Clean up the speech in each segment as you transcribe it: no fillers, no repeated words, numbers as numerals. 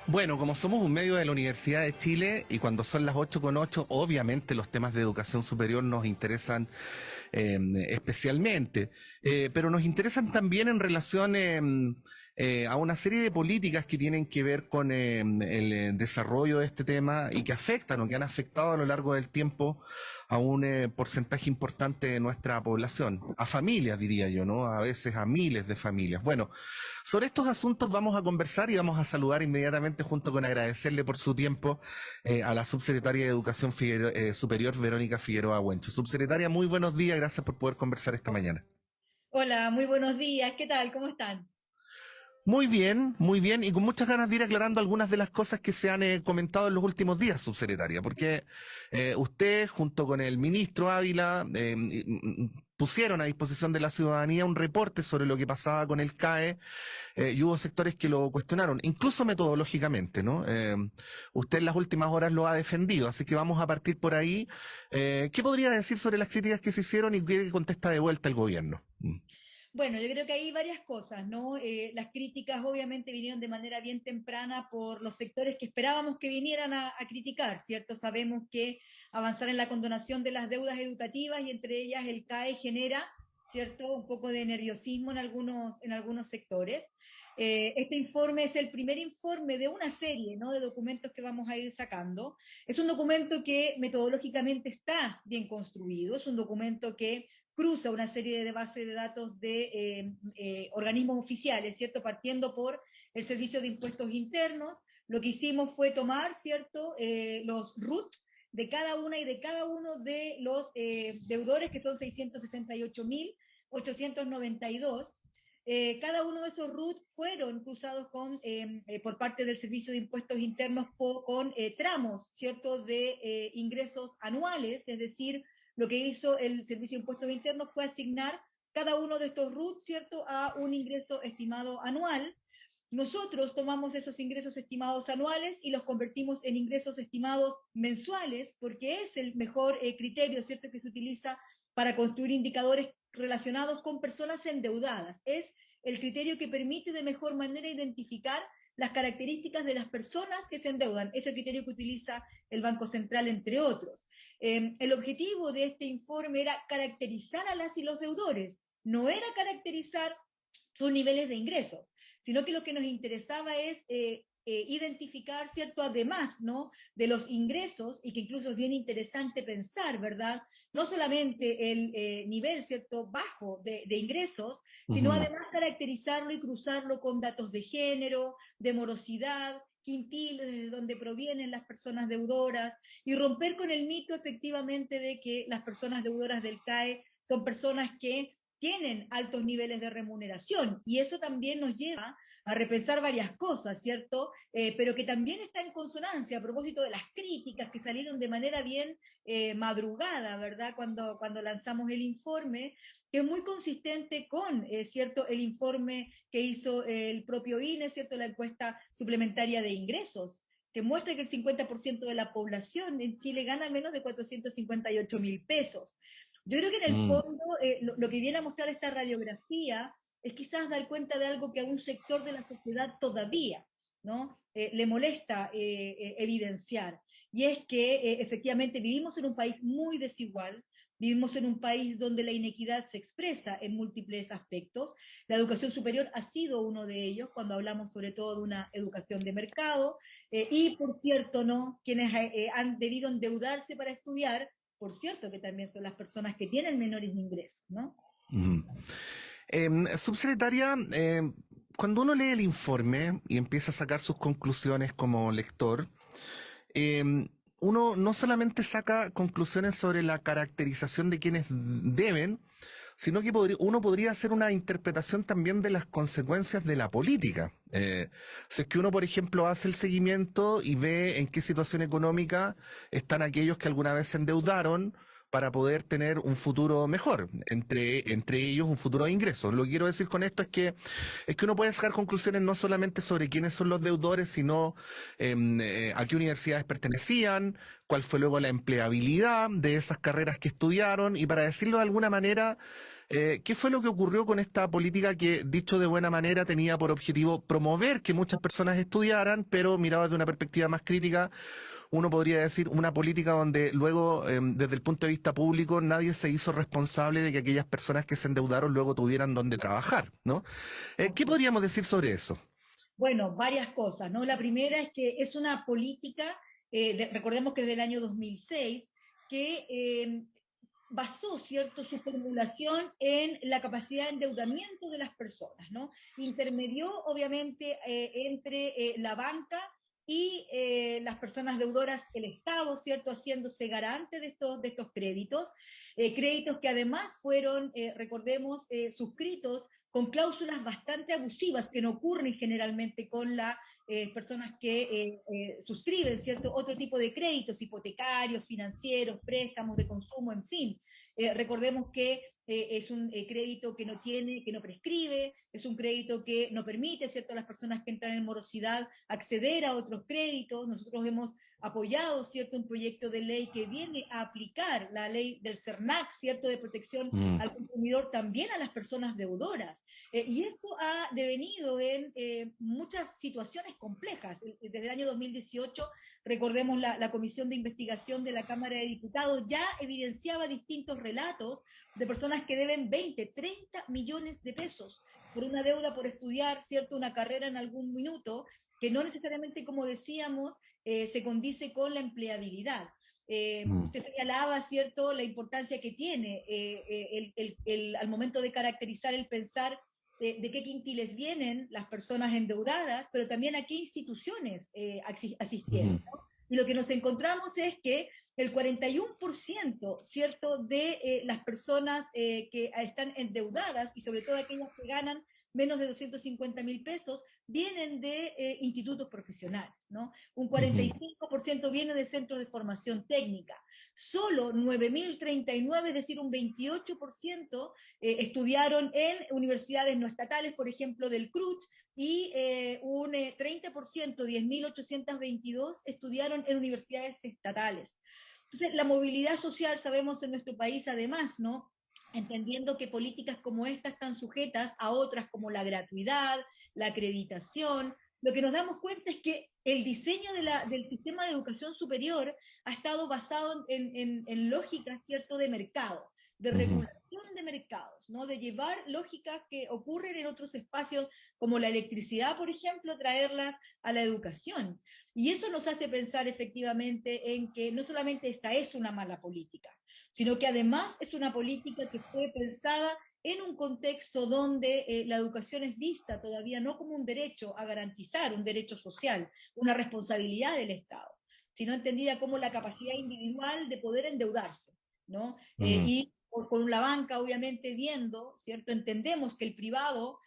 Bueno, como somos un medio de la Universidad de Chile y cuando son las 8:08, obviamente los temas de educación superior nos interesan especialmente, pero nos interesan también en relación a una serie de políticas que tienen que ver con el desarrollo de este tema y que afectan o que han afectado a lo largo del tiempo a un porcentaje importante de nuestra población, a familias diría yo, ¿no? A veces a miles de familias. Bueno, sobre estos asuntos vamos a conversar y vamos a saludar inmediatamente junto con agradecerle por su tiempo a la subsecretaria de Educación Superior, Verónica Figueroa Huencho. Subsecretaria, muy buenos días, gracias por poder conversar esta mañana. Hola, muy buenos días. ¿Qué tal? ¿Cómo están? Muy bien, y con muchas ganas de ir aclarando algunas de las cosas que se han comentado en los últimos días, subsecretaria, porque usted, junto con el ministro Ávila, pusieron a disposición de la ciudadanía un reporte sobre lo que pasaba con el CAE, y hubo sectores que lo cuestionaron, incluso metodológicamente, ¿no? Usted en las últimas horas lo ha defendido, así que vamos a partir por ahí. ¿Qué podría decir sobre las críticas que se hicieron y qué contesta de vuelta el gobierno? Bueno, yo creo que hay varias cosas, ¿no? Las críticas obviamente vinieron de manera bien temprana por los sectores que esperábamos que vinieran a criticar, ¿cierto? Sabemos que avanzar en la condonación de las deudas educativas y entre ellas el CAE genera, ¿cierto? Un poco de nerviosismo en algunos sectores. Este informe es el primer informe de una serie, ¿no? De documentos que vamos a ir sacando. Es un documento que metodológicamente está bien construido, es un documento que cruza una serie de bases de datos de organismos oficiales, ¿cierto? Partiendo por el Servicio de Impuestos Internos, lo que hicimos fue tomar, ¿cierto? Los RUT de cada una y de cada uno de los deudores, que son 668.892. Cada uno de esos RUT fueron cruzados por parte del Servicio de Impuestos Internos con tramos, ¿cierto?, de ingresos anuales, es decir, lo que hizo el Servicio de Impuestos Internos fue asignar cada uno de estos RUT, ¿cierto?, a un ingreso estimado anual. Nosotros tomamos esos ingresos estimados anuales y los convertimos en ingresos estimados mensuales, porque es el mejor criterio, ¿cierto?, que se utiliza para construir indicadores relacionados con personas endeudadas. Es el criterio que permite de mejor manera identificar las características de las personas que se endeudan. Es el criterio que utiliza el Banco Central, entre otros. El objetivo de este informe era caracterizar a las y los deudores, no era caracterizar sus niveles de ingresos, sino que lo que nos interesaba es identificar, ¿cierto? Además, ¿no? De los ingresos, y que incluso es bien interesante pensar, ¿verdad? No solamente el nivel, ¿cierto? Bajo de ingresos, sino Ujú. además caracterizarlo y cruzarlo con datos de género, de morosidad, quintiles, de donde provienen las personas deudoras, y romper con el mito efectivamente de que las personas deudoras del CAE son personas que tienen altos niveles de remuneración, y eso también nos lleva a repensar varias cosas, ¿cierto? Pero que también está en consonancia a propósito de las críticas que salieron de manera bien madrugada, ¿verdad? Cuando lanzamos el informe, que es muy consistente con, ¿cierto?, el informe que hizo el propio INE, ¿cierto?, la encuesta suplementaria de ingresos, que muestra que el 50% de la población en Chile gana menos de 458.000 pesos. Yo creo que en el Mm. fondo lo que viene a mostrar esta radiografía es quizás dar cuenta de algo que a un sector de la sociedad todavía, ¿no? Le molesta evidenciar. Y es que efectivamente vivimos en un país muy desigual, vivimos en un país donde la inequidad se expresa en múltiples aspectos. La educación superior ha sido uno de ellos, cuando hablamos sobre todo de una educación de mercado. Y, por cierto, ¿no? Quienes han debido endeudarse para estudiar, por cierto, que también son las personas que tienen menores ingresos, ¿no? Ujú. Subsecretaria, cuando uno lee el informe y empieza a sacar sus conclusiones como lector, eh, uno no solamente saca conclusiones sobre la caracterización de quienes deben, sino que uno podría hacer una interpretación también de las consecuencias de la política. Si es que uno, por ejemplo, hace el seguimiento y ve en qué situación económica están aquellos que alguna vez se endeudaron, para poder tener un futuro mejor, entre ellos un futuro de ingresos. Lo que quiero decir con esto es que uno puede sacar conclusiones no solamente sobre quiénes son los deudores, sino a qué universidades pertenecían, cuál fue luego la empleabilidad de esas carreras que estudiaron, y para decirlo de alguna manera, ¿qué fue lo que ocurrió con esta política que, dicho de buena manera, tenía por objetivo promover que muchas personas estudiaran, pero mirado desde una perspectiva más crítica, uno podría decir una política donde luego, desde el punto de vista público, nadie se hizo responsable de que aquellas personas que se endeudaron luego tuvieran donde trabajar, ¿no? ¿Qué Así es. podríamos decir sobre eso? Bueno, varias cosas, ¿no? La primera es que es una política, recordemos que es del año 2006, que basó, ¿cierto?, su formulación en la capacidad de endeudamiento de las personas, ¿no? Intermedió, obviamente, entre la banca y las personas deudoras, el Estado, ¿cierto?, haciéndose garante de estos créditos, créditos que además fueron, recordemos, suscritos con cláusulas bastante abusivas que no ocurren generalmente con las personas que suscriben, ¿cierto?, otro tipo de créditos hipotecarios, financieros, préstamos de consumo, en fin. Recordemos que es un crédito que no tiene, que no prescribe, es un crédito que no permite, ¿cierto?, a las personas que entran en morosidad acceder a otros créditos. Nosotros hemos apoyado, ¿cierto?, un proyecto de ley que viene a aplicar la ley del CERNAC, ¿cierto?, de protección Mm, al consumidor también a las personas deudoras. Y eso ha devenido en muchas situaciones complejas. Desde el año 2018, recordemos la Comisión de Investigación de la Cámara de Diputados ya evidenciaba distintos relatos de personas que deben 20, 30 millones de pesos por una deuda por estudiar, ¿cierto?, una carrera en algún minuto, que no necesariamente, como decíamos, se condice con la empleabilidad. mm, Usted señalaba, ¿cierto?, la importancia que tiene al momento de caracterizar el pensar de qué quintiles vienen las personas endeudadas, pero también a qué instituciones asistieron, mm, ¿no? Y lo que nos encontramos es que el 41%, ¿cierto?, de las personas que están endeudadas, y sobre todo aquellas que ganan menos de 250.000 pesos, vienen de institutos profesionales, ¿no? Un mm, 45% viene de centros de formación técnica. Solo 9.039, es decir, un 28%, estudiaron en universidades no estatales, por ejemplo, del CRUCH, y un 30%, 10.822, estudiaron en universidades estatales. Entonces, la movilidad social, sabemos en nuestro país, además, ¿no?, entendiendo que políticas como esta están sujetas a otras como la gratuidad, la acreditación, lo que nos damos cuenta es que el diseño del sistema de educación superior ha estado basado en lógicas, ¿cierto?, de mercado, de mm, regulación de mercados, ¿no?, de llevar lógicas que ocurren en otros espacios como la electricidad, por ejemplo, traerlas a la educación. Y eso nos hace pensar efectivamente en que no solamente esta es una mala política, sino que además es una política que fue pensada en un contexto donde la educación es vista todavía no como un derecho a garantizar un derecho social, una responsabilidad del Estado, sino entendida como la capacidad individual de poder endeudarse, ¿no? mm. Y con la banca, obviamente, viendo, ¿cierto? Entendemos que el privado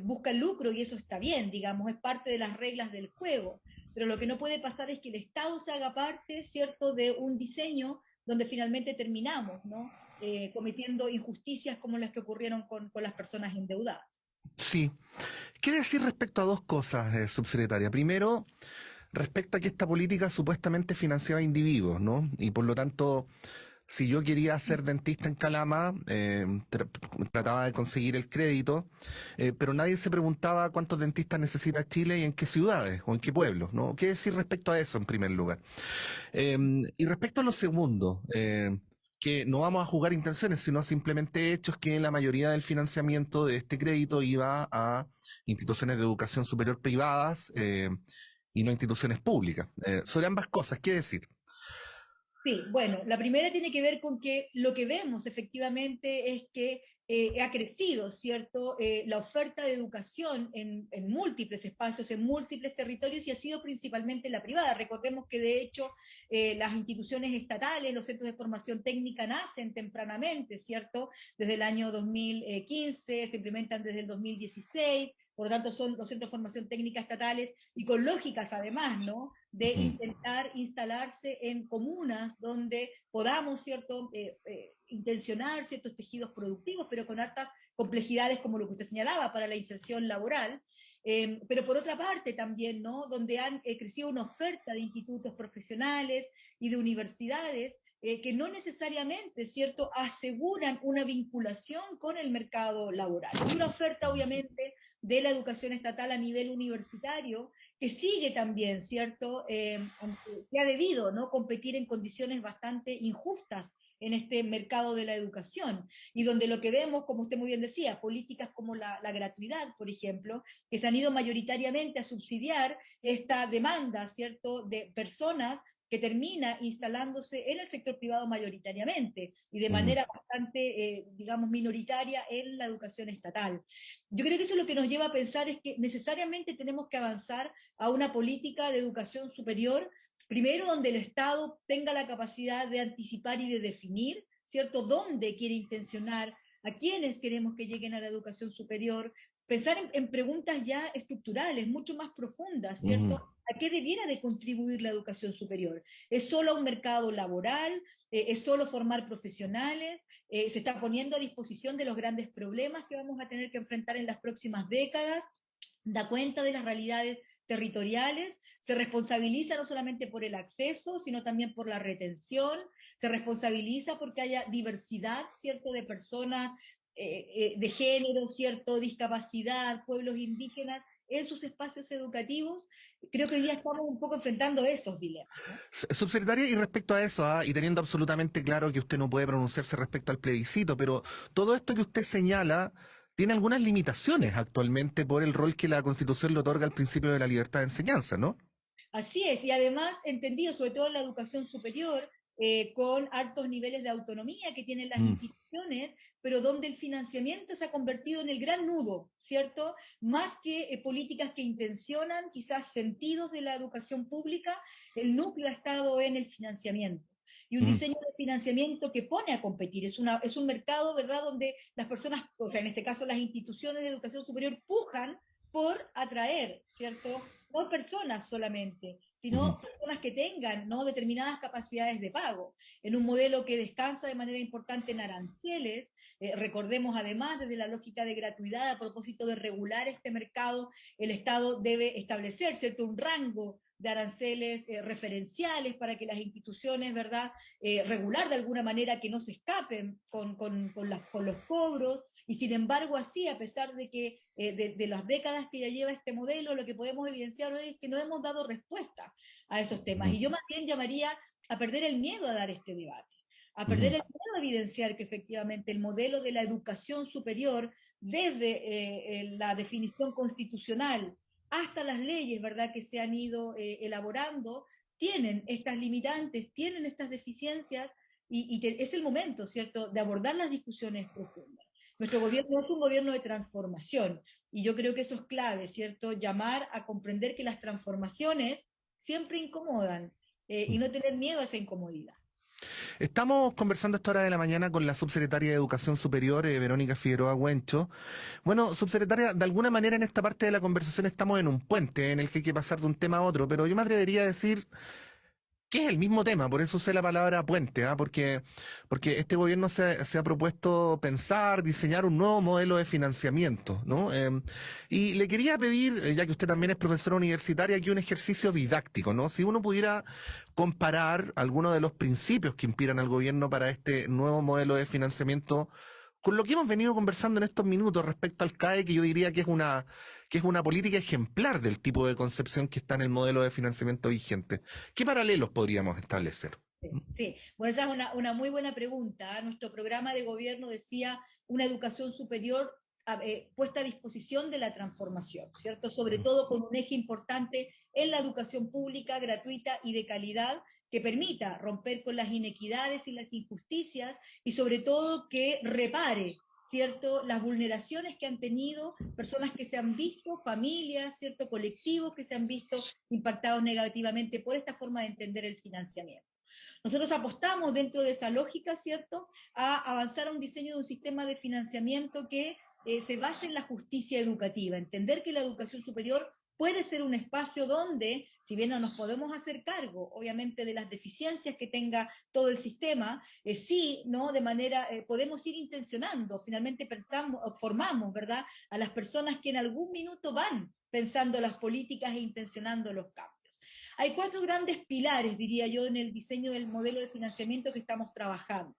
busca el lucro y eso está bien, digamos, es parte de las reglas del juego, pero lo que no puede pasar es que el Estado se haga parte, ¿cierto?, de un diseño donde finalmente terminamos, ¿no?, cometiendo injusticias como las que ocurrieron con las personas endeudadas. Sí. ¿Qué decir respecto a dos cosas, subsecretaria? Primero, respecto a que esta política supuestamente financiaba individuos, ¿no? Y por lo tanto, si yo quería ser dentista en Calama, trataba de conseguir el crédito, pero nadie se preguntaba cuántos dentistas necesita Chile y en qué ciudades o en qué pueblos, ¿no? ¿Qué decir respecto a eso en primer lugar? Y respecto a lo segundo, que no vamos a jugar intenciones, sino simplemente hechos que la mayoría del financiamiento de este crédito iba a instituciones de educación superior privadas y no instituciones públicas. Sobre ambas cosas, ¿qué decir? Sí, bueno, la primera tiene que ver con que lo que vemos efectivamente es que ha crecido, ¿cierto?, la oferta de educación en múltiples espacios, en múltiples territorios, y ha sido principalmente la privada. Recordemos que de hecho las instituciones estatales, los centros de formación técnica nacen tempranamente, ¿cierto? Desde el año 2015, se implementan desde el 2016, por lo tanto son los centros de formación técnica estatales y con lógicas además, ¿no? De intentar instalarse en comunas donde podamos, ¿cierto?, intencionar ciertos tejidos productivos, pero con hartas complejidades como lo que usted señalaba para la inserción laboral, pero por otra parte también, ¿no?, donde han crecido una oferta de institutos profesionales y de universidades que no necesariamente, ¿cierto?, aseguran una vinculación con el mercado laboral. Y una oferta, obviamente, de la educación estatal a nivel universitario, que sigue también, ¿cierto?, que ha debido, ¿no?, competir en condiciones bastante injustas en este mercado de la educación, y donde lo que vemos, como usted muy bien decía, políticas como la gratuidad, por ejemplo, que se han ido mayoritariamente a subsidiar esta demanda, ¿cierto?, de personas que termina instalándose en el sector privado mayoritariamente y de manera bastante, digamos, minoritaria en la educación estatal. Yo creo que eso es lo que nos lleva a pensar es que necesariamente tenemos que avanzar a una política de educación superior, primero donde el Estado tenga la capacidad de anticipar y de definir, ¿cierto?, dónde quiere intencionar, a quiénes queremos que lleguen a la educación superior, pensar en preguntas ya estructurales, mucho más profundas, ¿cierto? ¿A qué debiera de contribuir la educación superior? ¿Es solo un mercado laboral? ¿Es solo formar profesionales? ¿Se está poniendo a disposición de los grandes problemas que vamos a tener que enfrentar en las próximas décadas? ¿Da cuenta de las realidades territoriales? ¿Se responsabiliza no solamente por el acceso, sino también por la retención? ¿Se responsabiliza porque haya diversidad, ¿cierto?, de personas, de género, ¿cierto?, discapacidad, pueblos indígenas en sus espacios educativos? Creo que hoy día estamos un poco enfrentando esos dilemas, ¿no? Subsecretaria, y respecto a eso, y teniendo absolutamente claro que usted no puede pronunciarse respecto al plebiscito, pero todo esto que usted señala tiene algunas limitaciones actualmente por el rol que la Constitución le otorga al principio de la libertad de enseñanza, ¿no? Así es, y además entendido, sobre todo en la educación superior, con altos niveles de autonomía que tienen las instituciones, pero donde el financiamiento se ha convertido en el gran nudo, ¿cierto? Más que políticas que intencionan quizás sentidos de la educación pública, el núcleo ha estado en el financiamiento. Y un diseño de financiamiento que pone a competir. Es un mercado, ¿verdad?, donde las personas, o sea, en este caso las instituciones de educación superior, pujan por atraer, ¿cierto?, no personas solamente, sino personas que tengan, ¿no?, determinadas capacidades de pago, en un modelo que descansa de manera importante en aranceles. Recordemos además, desde la lógica de gratuidad, a propósito de regular este mercado, el Estado debe establecer, ¿cierto?, un rango de aranceles referenciales para que las instituciones, ¿verdad?, regular de alguna manera que no se escapen con los cobros, y sin embargo así, a pesar de que de las décadas que ya lleva este modelo, lo que podemos evidenciar hoy es que no hemos dado respuesta a esos temas. Y yo más bien llamaría a perder el miedo a dar este debate, a perder el miedo a evidenciar que efectivamente el modelo de la educación superior, desde la definición constitucional hasta las leyes, ¿verdad?, que se han ido elaborando, tienen estas limitantes, tienen estas deficiencias, y es el momento, ¿cierto?, de abordar las discusiones profundas. Nuestro gobierno es un gobierno de transformación, y yo creo que eso es clave, ¿cierto? Llamar a comprender que las transformaciones siempre incomodan, y no tener miedo a esa incomodidad. Estamos conversando a esta hora de la mañana con la subsecretaria de Educación Superior, Verónica Figueroa Huencho. Bueno, subsecretaria, de alguna manera en esta parte de la conversación estamos en un puente en el que hay que pasar de un tema a otro, pero yo me atrevería a decir que es el mismo tema, por eso usé la palabra puente, porque este gobierno se ha propuesto pensar, diseñar un nuevo modelo de financiamiento, ¿no? Y le quería pedir, ya que usted también es profesora universitaria, aquí un ejercicio didáctico, ¿no? Si uno pudiera comparar algunos de los principios que inspiran al gobierno para este nuevo modelo de financiamiento con lo que hemos venido conversando en estos minutos respecto al CAE, que yo diría que es una política ejemplar del tipo de concepción que está en el modelo de financiamiento vigente. ¿Qué paralelos podríamos establecer? Sí, bueno, esa es una muy buena pregunta. Nuestro programa de gobierno decía una educación superior puesta a disposición de la transformación, ¿cierto? Sobre todo con un eje importante en la educación pública, gratuita y de calidad, que permita romper con las inequidades y las injusticias, y sobre todo que repare, ¿cierto?, las vulneraciones que han tenido personas que se han visto, familias, ¿cierto?, colectivos que se han visto impactados negativamente por esta forma de entender el financiamiento. Nosotros apostamos dentro de esa lógica, ¿cierto?, a avanzar a un diseño de un sistema de financiamiento que se basa en la justicia educativa, entender que la educación superior puede ser un espacio donde, si bien no nos podemos hacer cargo, obviamente, de las deficiencias que tenga todo el sistema, sí, ¿no? De manera, podemos ir intencionando, finalmente pensamos, formamos, ¿verdad?, a las personas que en algún minuto van pensando las políticas e intencionando los cambios. Hay 4 grandes pilares, diría yo, en el diseño del modelo de financiamiento que estamos trabajando.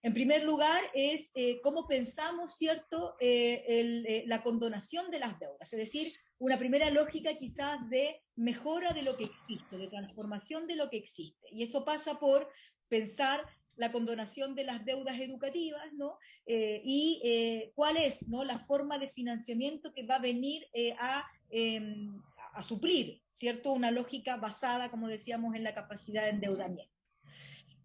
En primer lugar, es cómo pensamos, ¿cierto?, la condonación de las deudas, es decir, una primera lógica quizás de mejora de lo que existe, de transformación de lo que existe. Y eso pasa por pensar la condonación de las deudas educativas, ¿no? Cuál es, ¿no?, la forma de financiamiento que va a venir a suplir, ¿cierto?, una lógica basada, como decíamos, en la capacidad de endeudamiento.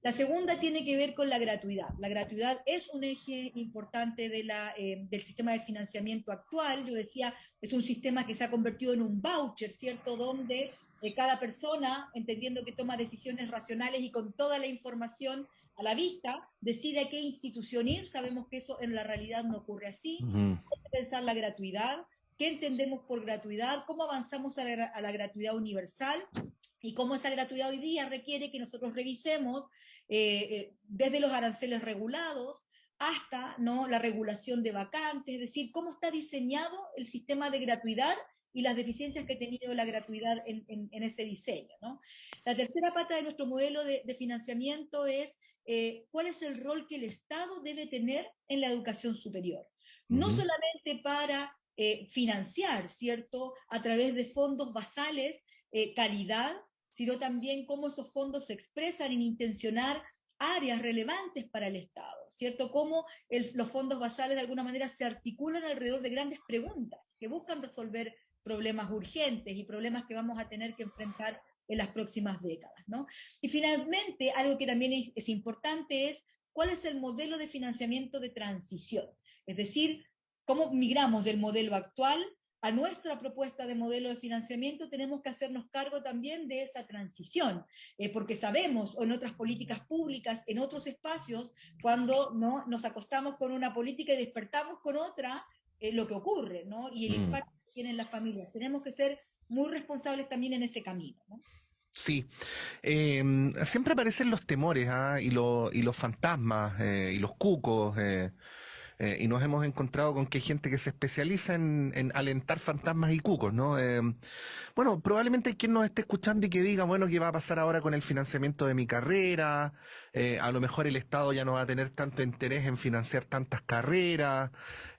La segunda tiene que ver con la gratuidad. La gratuidad es un eje importante del sistema de financiamiento actual. Yo decía, es un sistema que se ha convertido en un voucher, ¿cierto? Donde cada persona, entendiendo que toma decisiones racionales y con toda la información a la vista, decide a qué institución ir. Sabemos que eso en la realidad no ocurre así. Ujú. Hay que pensar la gratuidad. ¿Qué entendemos por gratuidad? ¿Cómo avanzamos a la gratuidad universal? Y cómo esa gratuidad hoy día requiere que nosotros revisemos desde los aranceles regulados hasta, ¿no?, la regulación de vacantes, es decir, cómo está diseñado el sistema de gratuidad y las deficiencias que ha tenido la gratuidad en ese diseño, ¿no? La tercera pata de nuestro modelo de financiamiento es cuál es el rol que el Estado debe tener en la educación superior. No Ujú. solamente para financiar, ¿cierto?, a través de fondos basales, calidad, sino también cómo esos fondos se expresan en intencionar áreas relevantes para el Estado, ¿cierto? Cómo los fondos basales de alguna manera se articulan alrededor de grandes preguntas que buscan resolver problemas urgentes y problemas que vamos a tener que enfrentar en las próximas décadas, ¿no? Y finalmente, algo que también es importante es cuál es el modelo de financiamiento de transición, es decir, cómo migramos del modelo actual a nuestra propuesta de modelo de financiamiento. Tenemos que hacernos cargo también de esa transición, porque sabemos, o en otras políticas públicas, en otros espacios, cuando no nos acostamos con una política y despertamos con otra, lo que ocurre, ¿no? Y el Mm. impacto que tienen las familias. Tenemos que ser muy responsables también en ese camino, ¿no? Sí. Siempre aparecen los temores, ¿ah? Y los fantasmas, y los cucos. Y nos hemos encontrado con que hay gente que se especializa en alentar fantasmas y cucos, ¿no? Bueno, probablemente hay quien nos esté escuchando y que diga, bueno, ¿qué va a pasar ahora con el financiamiento de mi carrera? A lo mejor el Estado ya no va a tener tanto interés en financiar tantas carreras.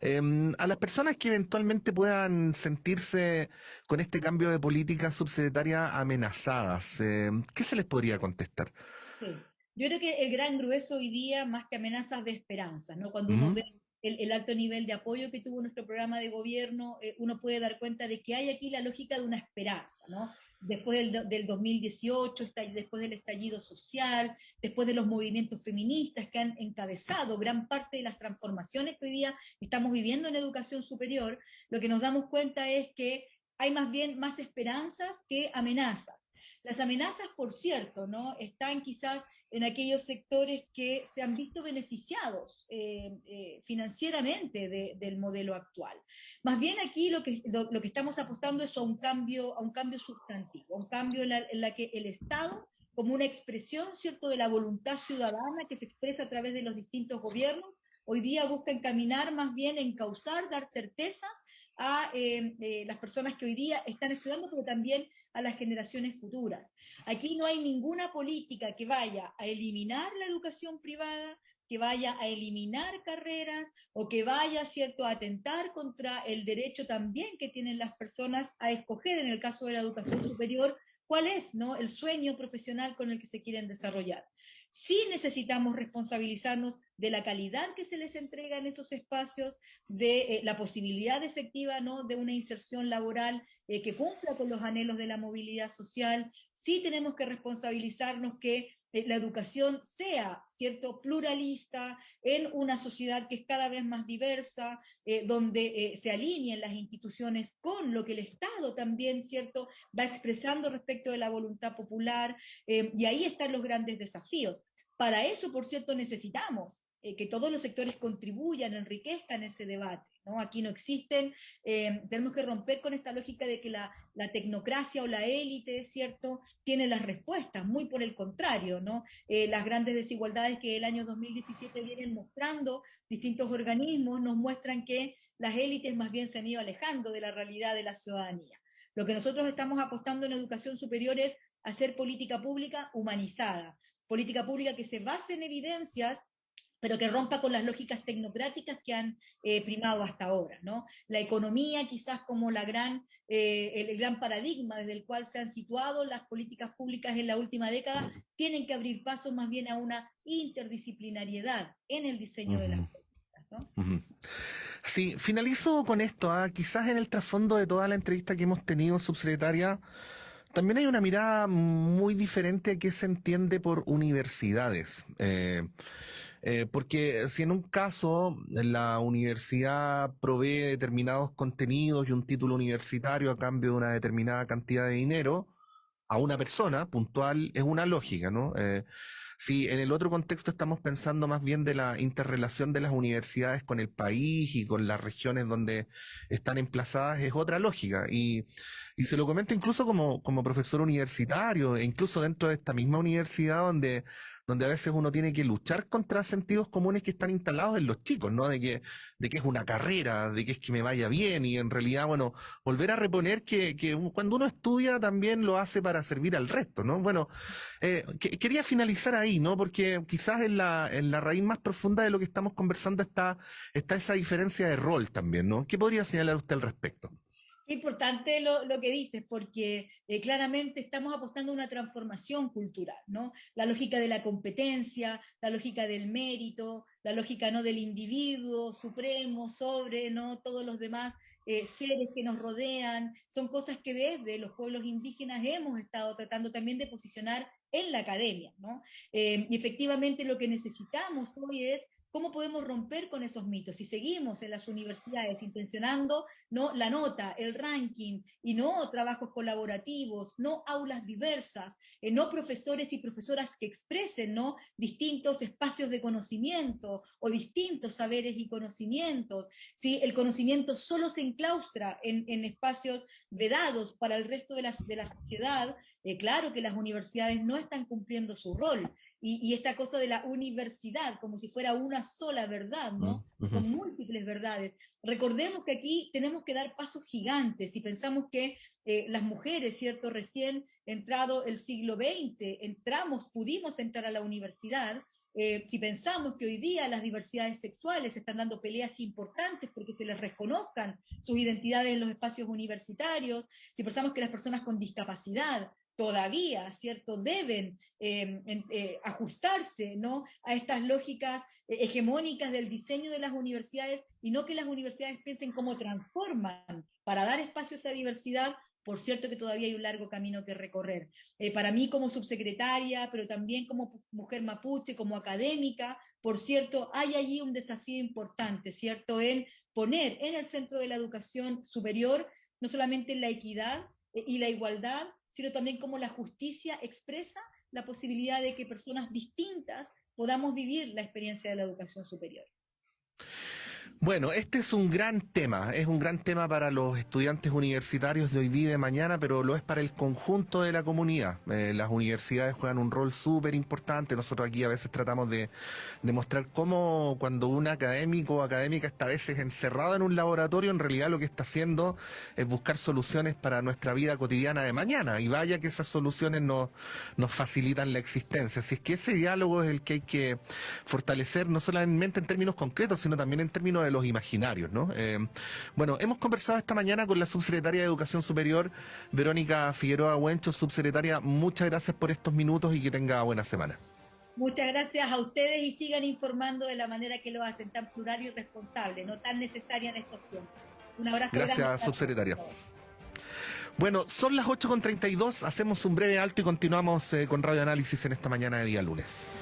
A las personas que eventualmente puedan sentirse con este cambio de política subsidiaria amenazadas, ¿qué se les podría contestar? Sí. Yo creo que el gran grueso hoy día, más que amenazas de esperanzas, ¿no? Cuando uno Ujú. ve el alto nivel de apoyo que tuvo nuestro programa de gobierno, uno puede dar cuenta de que hay aquí la lógica de una esperanza, ¿no? Después del 2018, después del estallido social, después de los movimientos feministas que han encabezado gran parte de las transformaciones que hoy día estamos viviendo en educación superior, lo que nos damos cuenta es que hay más bien más esperanzas que amenazas. Las amenazas, por cierto, ¿no?, están quizás en aquellos sectores que se han visto beneficiados financieramente del modelo actual. Más bien aquí lo que estamos apostando es a un cambio sustantivo, a un cambio en la que el Estado, como una expresión, ¿cierto?, de la voluntad ciudadana que se expresa a través de los distintos gobiernos, hoy día busca encaminar, más bien encauzar, dar certezas a las personas que hoy día están estudiando, pero también a las generaciones futuras. Aquí no hay ninguna política que vaya a eliminar la educación privada, que vaya a eliminar carreras o que vaya, ¿cierto?, a atentar contra el derecho también que tienen las personas a escoger, en el caso de la educación superior, cuál es, ¿no?, el sueño profesional con el que se quieren desarrollar. Sí necesitamos responsabilizarnos de la calidad que se les entrega en esos espacios, de la posibilidad efectiva, ¿no?, de una inserción laboral que cumpla con los anhelos de la movilidad social. Sí tenemos que responsabilizarnos que la educación sea, ¿cierto?, pluralista en una sociedad que es cada vez más diversa, donde se alineen las instituciones con lo que el Estado también, ¿cierto?, va expresando respecto de la voluntad popular, y ahí están los grandes desafíos. Para eso, por cierto, necesitamos que todos los sectores contribuyan, enriquezcan ese debate, ¿no? Aquí no existen, tenemos que romper con esta lógica de que la tecnocracia o la élite, ¿cierto?, tiene las respuestas, muy por el contrario, ¿no? Las grandes desigualdades que el año 2017 vienen mostrando distintos organismos nos muestran que las élites más bien se han ido alejando de la realidad de la ciudadanía. Lo que nosotros estamos apostando en educación superior es hacer política pública humanizada, política pública que se base en evidencias, pero que rompa con las lógicas tecnocráticas que han primado hasta ahora, ¿no? La economía quizás como el gran paradigma desde el cual se han situado las políticas públicas en la última década, tienen que abrir pasos más bien a una interdisciplinariedad en el diseño de las políticas, ¿no? Sí, finalizo con esto, quizás en el trasfondo de toda la entrevista que hemos tenido, subsecretaria, también hay una mirada muy diferente a qué se entiende por universidades. Porque si en un caso la universidad provee determinados contenidos y un título universitario a cambio de una determinada cantidad de dinero a una persona puntual, es una lógica, ¿no? Si en el otro contexto estamos pensando más bien de la interrelación de las universidades con el país y con las regiones donde están emplazadas, es otra lógica. Y se lo comento incluso como profesor universitario, e incluso dentro de esta misma universidad donde a veces uno tiene que luchar contra sentidos comunes que están instalados en los chicos, ¿no? De que es una carrera, de que es que me vaya bien, y en realidad, bueno, volver a reponer que cuando uno estudia también lo hace para servir al resto, ¿no? Bueno, quería finalizar ahí, ¿no? Porque quizás en la raíz más profunda de lo que estamos conversando está esa diferencia de rol también, ¿no? ¿Qué podría señalar usted al respecto? Qué importante lo que dices, porque claramente estamos apostando a una transformación cultural, ¿no? La lógica de la competencia, la lógica del mérito, la lógica no del individuo supremo sobre no todos los demás seres que nos rodean, son cosas que desde los pueblos indígenas hemos estado tratando también de posicionar en la academia, ¿no? Y efectivamente lo que necesitamos hoy es cómo podemos romper con esos mitos. Si seguimos en las universidades intencionando no la nota, el ranking, y no trabajos colaborativos, no aulas diversas, no profesores y profesoras que expresen ¿no? distintos espacios de conocimiento o distintos saberes y conocimientos. ¿Sí? El conocimiento solo se enclaustra en espacios vedados para el resto de la sociedad. Claro que las universidades no están cumpliendo su rol, y esta cosa de la universidad, como si fuera una sola verdad, ¿no? Con múltiples verdades. Recordemos que aquí tenemos que dar pasos gigantes. Si pensamos que las mujeres, ¿cierto? Recién entrado el siglo XX, pudimos entrar a la universidad. Si pensamos que hoy día las diversidades sexuales están dando peleas importantes porque se les reconozcan sus identidades en los espacios universitarios, si pensamos que las personas con discapacidad todavía, ¿cierto?, deben ajustarse, ¿no?, a estas lógicas hegemónicas del diseño de las universidades, y no que las universidades piensen cómo transforman para dar espacio a esa diversidad. Por cierto que todavía hay un largo camino que recorrer. Para mí como subsecretaria, pero también como mujer mapuche, como académica, por cierto, hay allí un desafío importante, ¿cierto?, en poner en el centro de la educación superior no solamente la equidad y la igualdad, sino también cómo la justicia expresa la posibilidad de que personas distintas podamos vivir la experiencia de la educación superior. Bueno, este es un gran tema para los estudiantes universitarios de hoy día y de mañana, pero lo es para el conjunto de la comunidad. Las universidades juegan un rol súper importante. Nosotros aquí a veces tratamos de mostrar cómo cuando un académico o académica está a veces encerrado en un laboratorio, en realidad lo que está haciendo es buscar soluciones para nuestra vida cotidiana de mañana, y vaya que esas soluciones nos facilitan la existencia. Así es que ese diálogo es el que hay que fortalecer, no solamente en términos concretos, sino también en términos de los imaginarios, ¿no? Bueno, hemos conversado esta mañana con la subsecretaria de Educación Superior, Verónica Figueroa Huencho. Subsecretaria, muchas gracias por estos minutos y que tenga buena semana. Muchas gracias a ustedes, y sigan informando de la manera que lo hacen, tan plural y responsable, no tan necesaria en estos tiempos. Un abrazo grande. Gracias, subsecretaria. Bueno, son las 8:32, hacemos un breve alto y continuamos con Radio Análisis en esta mañana de día lunes.